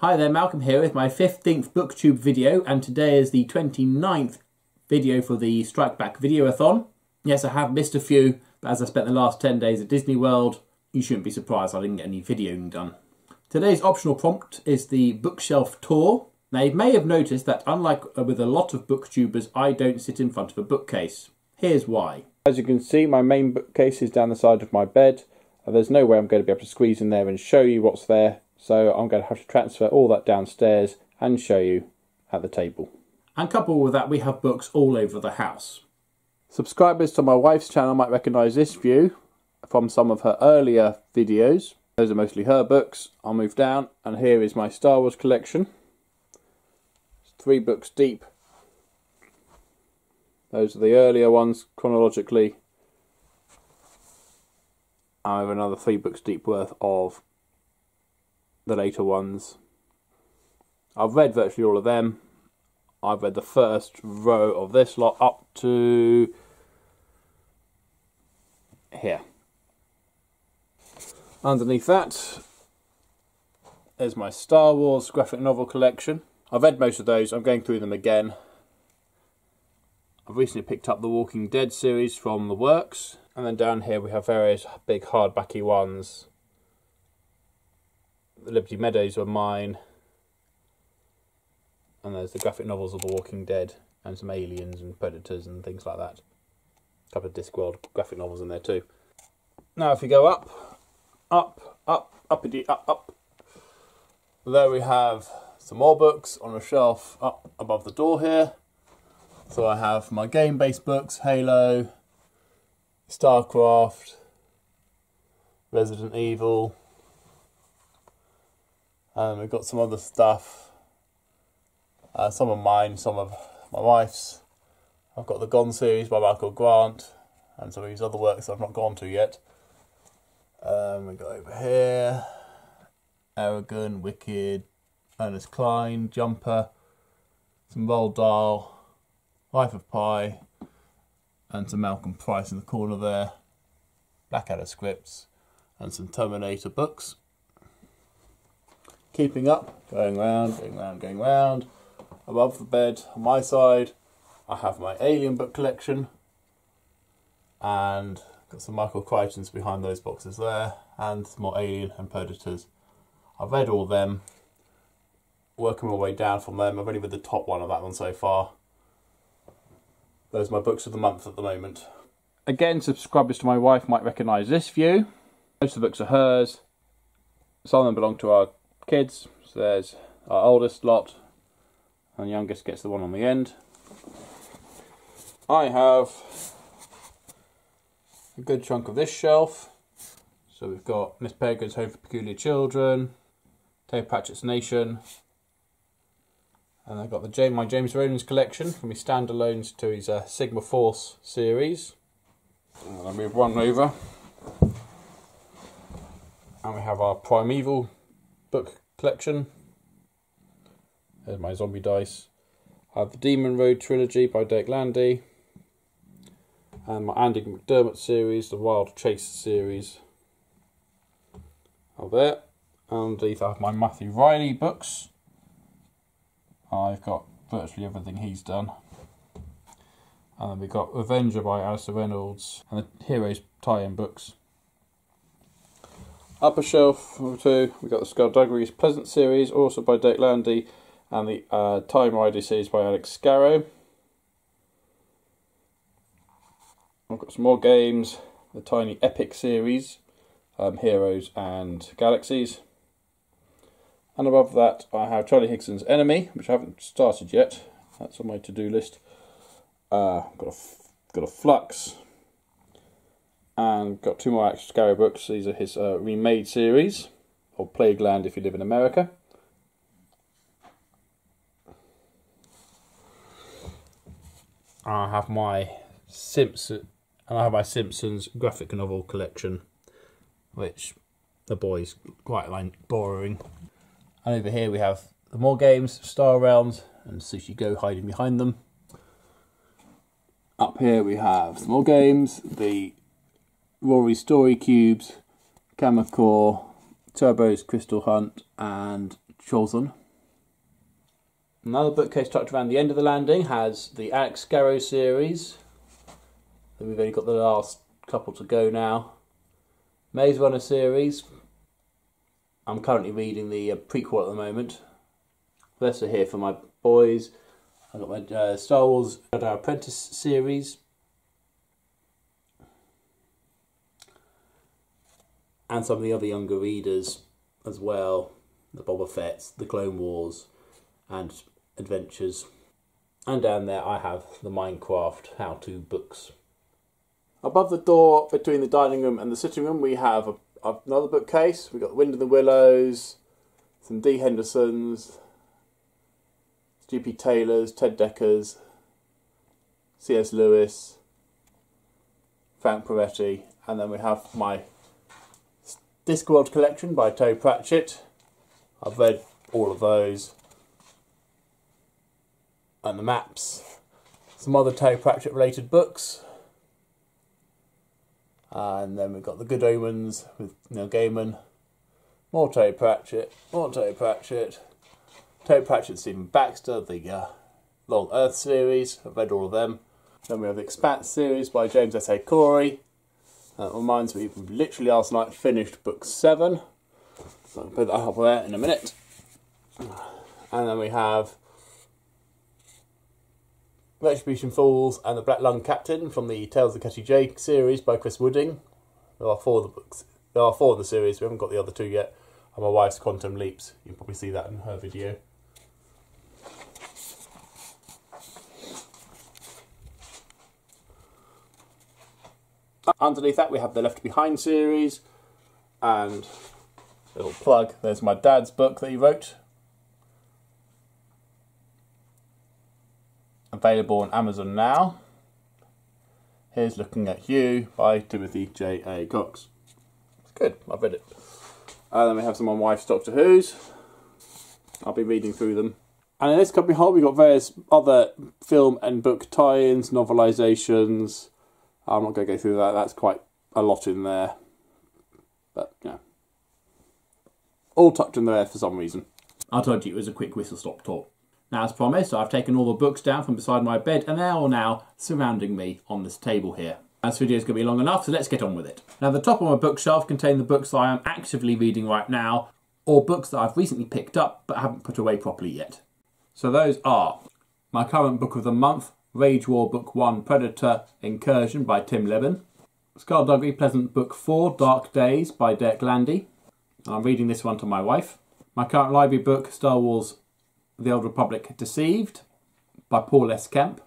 Hi there, Malcolm here with my 15th Booktube video, and today is the 29th video for the Strike Back Videoathon. Yes, I have missed a few, but as I spent the last 10 days at Disney World, you shouldn't be surprised I didn't get any videoing done. Today's optional prompt is the bookshelf tour. Now you may have noticed that unlike with a lot of booktubers, I don't sit in front of a bookcase. Here's why. As you can see, my main bookcase is down the side of my bed. There's no way I'm going to be able to squeeze in there and show you what's there. So I'm going to have to transfer all that downstairs and show you at the table. And coupled with that, we have books all over the house. Subscribers to my wife's channel might recognise this view from some of her earlier videos. Those are mostly her books. I'll move down, and here is my Star Wars collection. It's 3 books deep. Those are the earlier ones chronologically. I have another 3 books deep worth of the later ones. I've read virtually all of them. I've read the first row of this lot up to here. Underneath that is my Star Wars graphic novel collection. I've read most of those. I'm going through them again. I've recently picked up the Walking Dead series from the works, and then down here we have various big hardbacky ones. The Liberty Meadows were mine, and there's the graphic novels of The Walking Dead and some Aliens and Predators and things like that. A couple of Discworld graphic novels in there too. Now if you go up, uppity up, there we have some more books on a shelf up above the door here. So I have my game-based books, Halo, StarCraft, Resident Evil. We've got some other stuff, some of mine, some of my wife's. I've got the Gone series by Michael Grant and some of his other works I've not gone to yet. We've got over here Aragon, Wicked, Ernest Cline, Jumper, some Roald Dahl, Life of Pi, and some Malcolm Price in the corner there, Blackadder scripts, and some Terminator books. Keeping up, going round, going round, going round. Above the bed, on my side, I have my Alien book collection, and got some Michael Crichtons behind those boxes there, and some more Alien and Predators. I've read all of them, working my way down from them. I've only read the top one of that one so far. Those are my books of the month at the moment. Again, subscribers to my wife might recognise this view. Most of the books are hers. Some of them belong to our kids. So there's our oldest lot, and the youngest gets the one on the end. I have a good chunk of this shelf. So we've got Miss Peregrine's Home for Peculiar Children, Terry Pratchett's Nation, and I've got my James Rowlands collection from his standalones to his Sigma Force series. And I'll move one over. And we have our Primeval book collection. There's my zombie dice. I have the Demon Road trilogy by Derek Landy. And my Andy McDermott series, the Wild Chase series. Over there. Underneath I have my Matthew Riley books. I've got virtually everything he's done. And then we've got Avenger by Alistair Reynolds and the Heroes tie-in books. Upper shelf number 2, we've got the Skullduggery's Pleasant series, also by Derek Landy, and the Time Rider series by Alex Scarrow. I've got some more games, the Tiny Epic series, Heroes and Galaxies. And above that I have Charlie Higson's Enemy, which I haven't started yet. That's on my to-do list. Got a Flux, and got 2 more Alex Scarrow books. These are his remade series, or Plagueland if you live in America. I have my Simpsons graphic novel collection, which the boys quite like borrowing. And over here we have the more games, Star Realms and Sushi Go hiding behind them. Up here we have some more games, the Rory Story Cubes, Kamacore, Turbo's Crystal Hunt, and chosen. Another bookcase tucked around the end of the landing has the Alex Scarrow series. Then we've only got the last couple to go now. Maze Runner series. I'm currently reading the prequel at the moment. Rest are here for my boys. I've got my Star Wars Jedi Apprentice series. And some of the other younger readers as well. The Boba Fett's, the Clone Wars and Adventures. And down there I have the Minecraft how-to books. Above the door between the dining room and the sitting room we have another bookcase. We've got Wind in the Willows, some D. Hendersons, G.P. Taylors, Ted Deckers, C.S. Lewis, Frank Peretti, and then we have my Discworld collection by Terry Pratchett. I've read all of those. And the maps. Some other Terry Pratchett related books. And then we've got The Good Omens with Neil Gaiman. More Terry Pratchett. More Terry Pratchett. Terry Pratchett, Stephen Baxter. The Long Earth series. I've read all of them. Then we have the Expanse series by James S. A. Corey. That reminds me, we literally last night finished book 7. So I'll put that up there in a minute. And then we have Retribution Falls and the Black Lung Captain from the Tales of Ketty J series by Chris Wooding. There are 4 of the books. There are 4 in the series. We haven't got the other 2 yet. And my wife's Quantum Leaps. You can probably see that in her video. Underneath that we have the Left Behind series, and a little plug, there's my dad's book that he wrote. Available on Amazon now. Here's Looking at You by Timothy J. A. Cox. It's good, I've read it. And then we have some on wife's Doctor Who's. I'll be reading through them. And in this company hole we've got various other film and book tie-ins, novelisations. I'm not going to go through that, that's quite a lot in there. But, yeah. All tucked in there for some reason. I told you it was a quick whistle-stop tour. Now, as promised, I've taken all the books down from beside my bed and they're all now surrounding me on this table here. This video is going to be long enough, so let's get on with it. Now, the top of my bookshelf contain the books that I am actively reading right now, or books that I've recently picked up but haven't put away properly yet. So those are my current book of the month, Rage War Book 1 Predator Incursion by Tim Levin. Skullduggery Pleasant Book 4 Dark Days by Derek Landy. I'm reading this one to my wife. My current library book, Star Wars The Old Republic Deceived by Paul S. Kemp.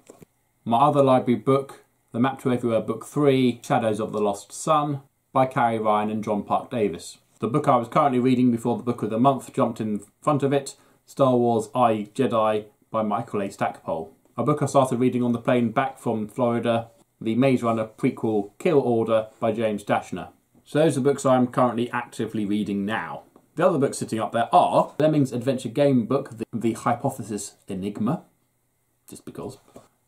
My other library book, The Map to Everywhere Book 3 Shadows of the Lost Sun by Carrie Ryan and John Park Davis. The book I was currently reading before the book of the month jumped in front of it, Star Wars I, Jedi by Michael A. Stackpole. A book I started reading on the plane back from Florida, the Maze Runner prequel Kill Order by James Dashner. So those are the books I'm currently actively reading now. The other books sitting up there are Lemming's adventure game book, The Hypothesis Enigma, just because.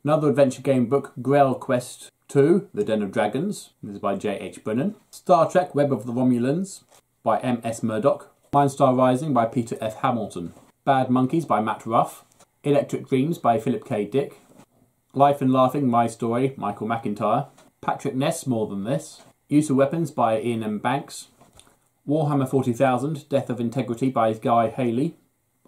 Another adventure game book, Grail Quest 2, The Den of Dragons, this is by J.H. Brennan. Star Trek Web of the Romulans by M.S. Murdoch. Mindstar Rising by Peter F. Hamilton. Bad Monkeys by Matt Ruff. Electric Dreams by Philip K. Dick. Life and Laughing, My Story, Michael McIntyre. Patrick Ness, More Than This. Use of Weapons by Ian M. Banks. Warhammer 40,000, Death of Integrity by Guy Haley.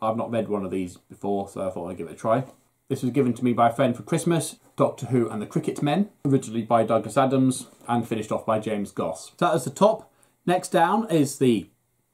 I've not read one of these before, so I thought I'd give it a try. This was given to me by a friend for Christmas, Doctor Who and the Cricket Men, originally by Douglas Adams, and finished off by James Goss. So that was the top. Next down is the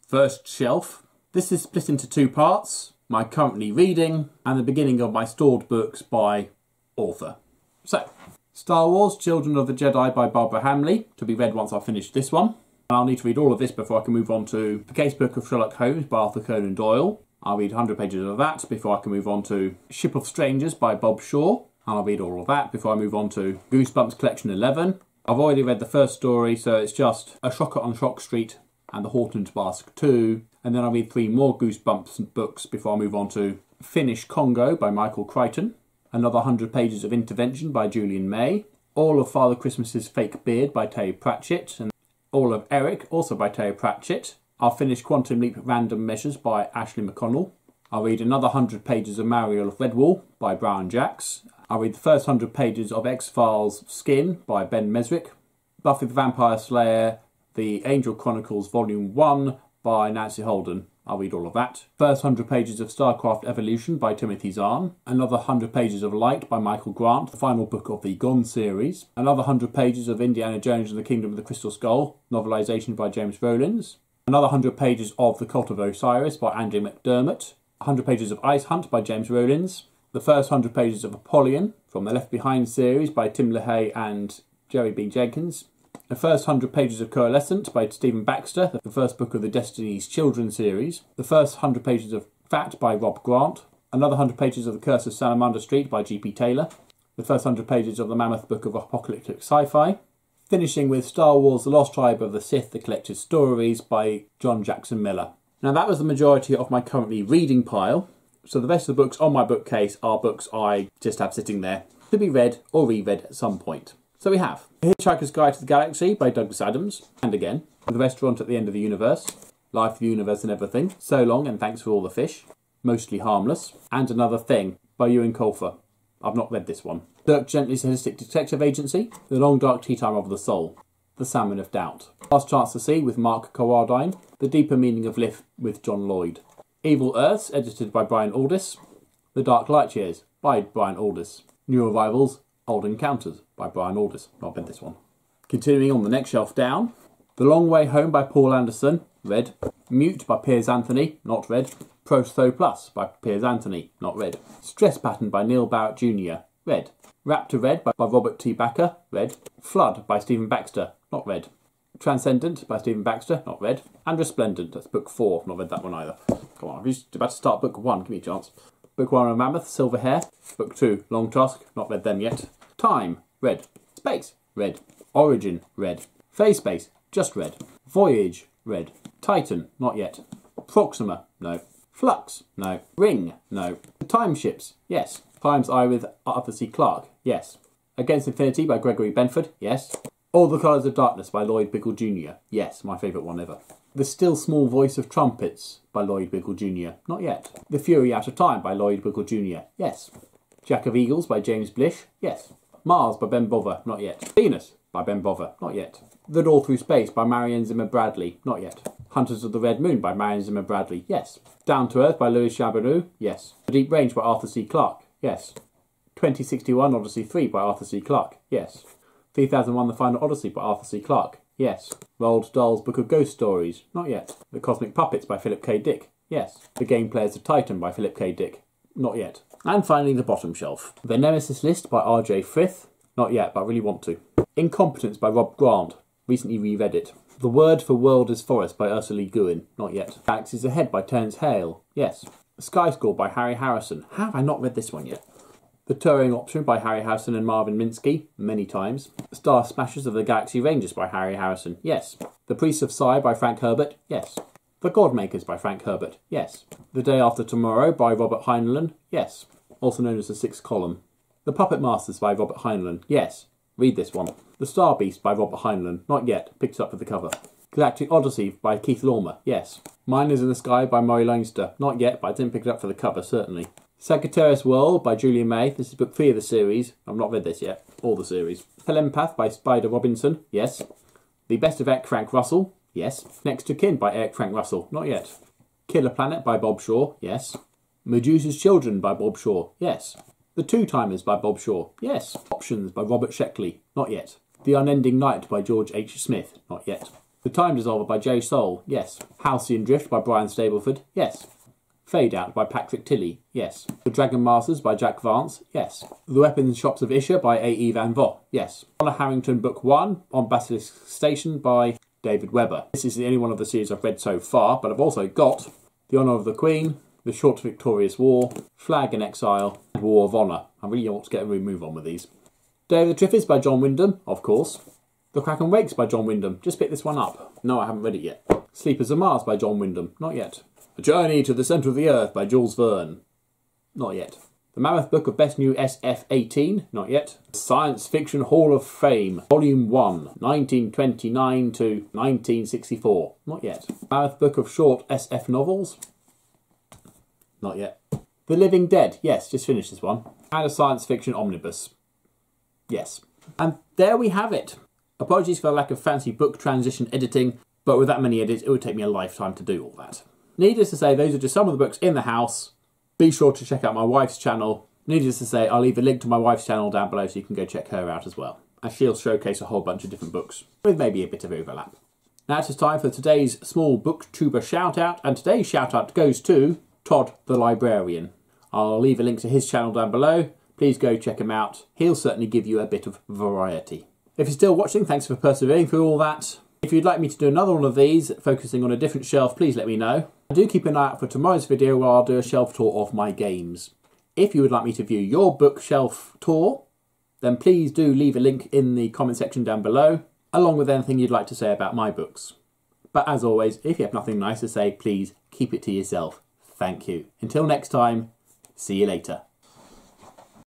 first shelf. This is split into 2 parts. My currently reading, and the beginning of my stored books by author. So, Star Wars, Children of the Jedi by Barbara Hamley, to be read once I finish this one. And I'll need to read all of this before I can move on to The Casebook of Sherlock Holmes by Arthur Conan Doyle. I'll read 100 pages of that before I can move on to Ship of Strangers by Bob Shaw. And I'll read all of that before I move on to Goosebumps Collection 11. I've already read the first story, so it's just A Shocker on Shock Street and The Horton's Mask 2. And then I'll read 3 more Goosebumps books before I move on to Finnish Congo by Michael Crichton. Another 100 pages of Intervention by Julian May. All of Father Christmas's Fake Beard by Terry Pratchett. And all of Eric, also by Terry Pratchett. I'll finish Quantum Leap Random Measures by Ashley McConnell. I'll read another 100 pages of Mariel of Redwall by Brian Jacks. I'll read the first 100 pages of X-Files Skin by Ben Mesrick. Buffy the Vampire Slayer, The Angel Chronicles Volume 1 by Nancy Holden. I'll read all of that. First 100 pages of StarCraft Evolution by Timothy Zahn. Another 100 pages of Light by Michael Grant, the final book of the Gone series. Another 100 pages of Indiana Jones and the Kingdom of the Crystal Skull, novelisation by James Rowlands. Another 100 pages of The Cult of Osiris by Andrew McDermott. 100 pages of Ice Hunt by James Rowlands. The first 100 pages of Apollyon from the Left Behind series by Tim LaHaye and Jerry B. Jenkins. The first 100 pages of Coalescent by Stephen Baxter, the first book of the Destiny's Children series. The first 100 pages of Fat by Rob Grant. Another 100 pages of The Curse of Salamander Street by G.P. Taylor. The first 100 pages of the Mammoth Book of Apocalyptic Sci-Fi. Finishing with Star Wars The Lost Tribe of the Sith, The Collected Stories by John Jackson Miller. Now that was the majority of my currently reading pile. So the rest of the books on my bookcase are books I just have sitting there to be read or reread at some point. So we have The Hitchhiker's Guide to the Galaxy by Douglas Adams, and again, The Restaurant at the End of the Universe, Life, the Universe and Everything, So Long and Thanks for All the Fish, Mostly Harmless, and Another Thing by Ewan Colfer. I've not read this one. Dirk Gently's Holistic Detective Agency, The Long Dark Tea Time of the Soul, The Salmon of Doubt, Last Chance to See with Mark Carradine, The Deeper Meaning of Life with John Lloyd, Evil Earths, edited by Brian Aldiss, The Dark Light Years by Brian Aldiss, New Arrivals, Old Encounters by Brian Aldiss. Not read this one. Continuing on the next shelf down, The Long Way Home by Paul Anderson, read. Mute by Piers Anthony, not read. Prostho Plus by Piers Anthony, not read. Stress Pattern by Neil Barrett Jr., read. Raptor Red by Robert T. Backer, read. Flood by Stephen Baxter, not read. Transcendent by Stephen Baxter, not read. And Resplendent, that's book 4, not read that one either. Come on, I'm just about to start book 1, give me a chance. Book 1 of Mammoth, Silver Hair. Book 2, Long Tusk, not read them yet. Time, read. Space, read. Origin, read. Phase Space, just read. Voyage, read. Titan, not yet. Proxima, no. Flux, no. Ring, no. The Time Ships, yes. Time's Eye with Arthur C. Clarke, yes. Against Infinity by Gregory Benford, yes. All the Colours of Darkness by Lloyd Biggle Jr., yes, my favourite one ever. The Still Small Voice of Trumpets by Lloyd Biggle Jr., not yet. The Fury Out of Time by Lloyd Biggle Jr., yes. Jack of Eagles by James Blish, yes. Mars by Ben Bother, not yet. Venus by Ben Bother, not yet. The Door Through Space by Marion Zimmer Bradley, not yet. Hunters of the Red Moon by Marion Zimmer Bradley, yes. Down to Earth by Louis Chabonneau, yes. The Deep Range by Arthur C. Clarke, yes. 2061 Odyssey 3 by Arthur C. Clarke, yes. 3001 The Final Odyssey by Arthur C. Clarke, yes. Roald Dahl's Book of Ghost Stories, not yet. The Cosmic Puppets by Philip K. Dick, yes. The Game Players of Titan by Philip K. Dick, not yet. And finally the bottom shelf. The Nemesis List by R.J. Frith, not yet, but I really want to. Incompetence by Rob Grant, recently reread it. The Word for World is Forest by Ursula Lee Guin, not yet. Galaxies Ahead by Terence Hale, yes. Sky Score by Harry Harrison, how have I not read this one yet? The Turing Option by Harry Harrison and Marvin Minsky, many times. Star Smashers of the Galaxy Rangers by Harry Harrison, yes. The Priests of Psi by Frank Herbert, yes. The Godmakers by Frank Herbert, yes. The Day After Tomorrow by Robert Heinlein, yes. Also known as the Sixth Column. The Puppet Masters by Robert Heinlein, yes. Read this one. The Star Beast by Robert Heinlein, not yet. Picked it up for the cover. Galactic Odyssey by Keith Laumer, yes. Miners in the Sky by Murray Leinster, not yet, but I didn't pick it up for the cover, certainly. Sagittarius World by Julia May, this is book 3 of the series. I've not read this yet, all the series. Telempath by Spider Robinson, yes. The Best of Eric Frank Russell, yes. Next to Kin by Eric Frank Russell, not yet. Killer Planet by Bob Shaw, yes. Medusa's Children by Bob Shaw, yes. The Two Timers by Bob Shaw, yes. Options by Robert Sheckley, not yet. The Unending Night by George H. Smith, not yet. The Time Dissolver by Jay Soul, yes. Halcyon Drift by Brian Stableford, yes. Fade Out by Patrick Tilley, yes. The Dragon Masters by Jack Vance, yes. The Weapons Shops of Isha by A.E. Van Vogt, yes. Honor Harrington Book 1 on Basilisk Station by David Webber. This is the only one of the series I've read so far, but I've also got The Honour of the Queen, The Short Victorious War, Flag in Exile, and War of Honour. I really want to get a move on with these. Day of the Triffids by John Wyndham, of course. The Kraken Wakes by John Wyndham, just picked this one up. No, I haven't read it yet. Sleepers of Mars by John Wyndham, not yet. A Journey to the Centre of the Earth by Jules Verne, not yet. The Mammoth Book of Best New SF 18, not yet. Science Fiction Hall of Fame, Volume 1, 1929 to 1964, not yet. Mammoth Book of Short SF Novels, not yet. The Living Dead, yes, just finished this one. And a Science Fiction Omnibus, yes. And there we have it. Apologies for the lack of fancy book transition editing, but with that many edits, it would take me a lifetime to do all that. Needless to say, those are just some of the books in the house. Be sure to check out my wife's channel. Needless to say, I'll leave a link to my wife's channel down below so you can go check her out as well. And she'll showcase a whole bunch of different books, with maybe a bit of overlap. Now it is time for today's small Booktuber shout out, and today's shout out goes to Todd The Librarian. I'll leave a link to his channel down below. Please go check him out. He'll certainly give you a bit of variety. If you're still watching, thanks for persevering through all that. If you'd like me to do another one of these, focusing on a different shelf, please let me know. Do keep an eye out for tomorrow's video where I'll do a shelf tour of my games. If you would like me to view your bookshelf tour, then please do leave a link in the comment section down below, along with anything you'd like to say about my books. But as always, if you have nothing nice to say, please keep it to yourself. Thank you. Until next time, see you later.